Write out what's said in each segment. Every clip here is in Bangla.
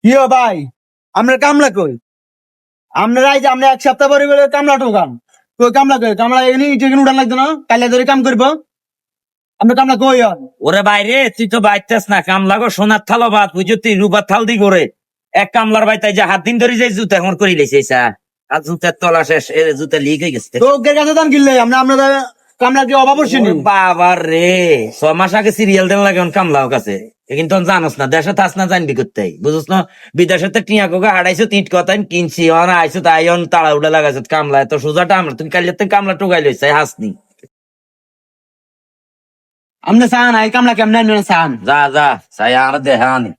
কিও ভাই, আমরা কামলা কই? আপনারা এই যে আমরা এক সপ্তাহ পরে বলে কামলা ঠোকান। কই কামলা কই? কামলা এনে যেখানে উঠান লাগতো না, কালে ধরে কাম করবো। আমরা কামলা কই হন? ওরে বাইরে তুই তো বাইতেস না কামলা গো সোনার থালো ভাত বুঝছো তুই রূপার থাল দি করে এক কামলার বাইতে যে হাত দিন ধরে যে জুতা এখন করে লেছে আর জুতার তলা শেষ এর জুতা লিক হয়ে গেছে তো ওকে কাছে দাম কিনলে আমরা কামলা কি অভাব পড়ছি নি? ওরে বাবা রে 6 মাস আগে সিরিয়াল দেন লাগে কামলাও কাছে এ কিন্তু জানোস না দেশে থাস না জানবি করতে বুঝছ না বিদেশে তো টিয়া কোকা হারাইছো তিট কথা কিনছি অন আইছো তাই অন তাড়া উড়ে লাগাইছো কামলা এত সোজাটা আমরা তুমি কালি কামলা টোকাই লইছে হাসনি আমরা চান এই কামলা কেমনে আনবেন চান? যা যা চাই আর দেহানি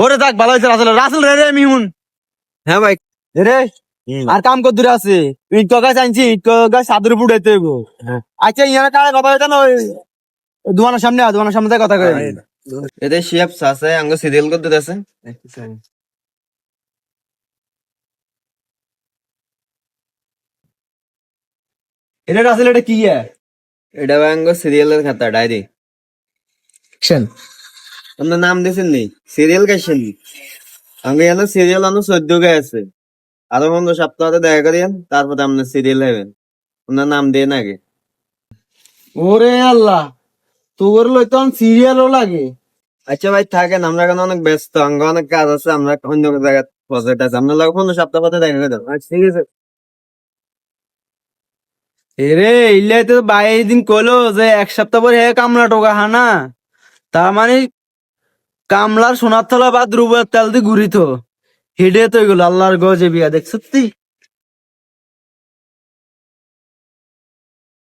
ওরে যাক ভালো হয়েছে রাসেল রে মিহুন। হ্যাঁ ভাই। রে আর কাম কত দূরে আছে? ইট গাছ আনছি, ইট গাছ সাদুর ফুটাইতে হইব। আচ্ছা ইয়ার কারে কথা হইতা না, ওই দোকানের সামনে দোকানের সামনে কথা কই। এতে শিয়াব আছে আঙ্গ সিরিয়াল করতে আছে। এটা রাসেল এটা কি এটা ভাই আঙ্গ সিরিয়ালের খাতা ডায়েরি। অ্যাকশন। আপনার নাম দিয়েছেন নি সিরিয়াল গাইছেন নি আঙ্গ এখানে সিরিয়াল আনো 14 গায়ে আছে। আরো 15 সপ্তাহতে দেখা করিয়েন তারপরে আপনার সিরিয়াল হবেন। আপনার নাম দিয়ে আগে। ওরে আল্লাহ, তোর লইতো সিরিয়ালও লাগে। আচ্ছা ভাই থাকেন আমরা এখন অনেক ব্যস্ত আঙ্গ অনেক কাজ আছে আমরা অন্য জায়গায় প্রজেক্ট আছে আপনার লাগে 15 সপ্তাহ পরে দেখা করে দেবো। আচ্ছা ঠিক আছে। এরে ইল্লাই তো বাইরে দিন কইলো যে এক সপ্তাহ পরে হে কামলা টোকা হানা, তার মানে কামলার সোনার তলা বা দ্রুবের তেল দিয়ে ঘুরিত। হেডে তো এগুলো আল্লাহর গজে বিয়া দেখ সত্যি।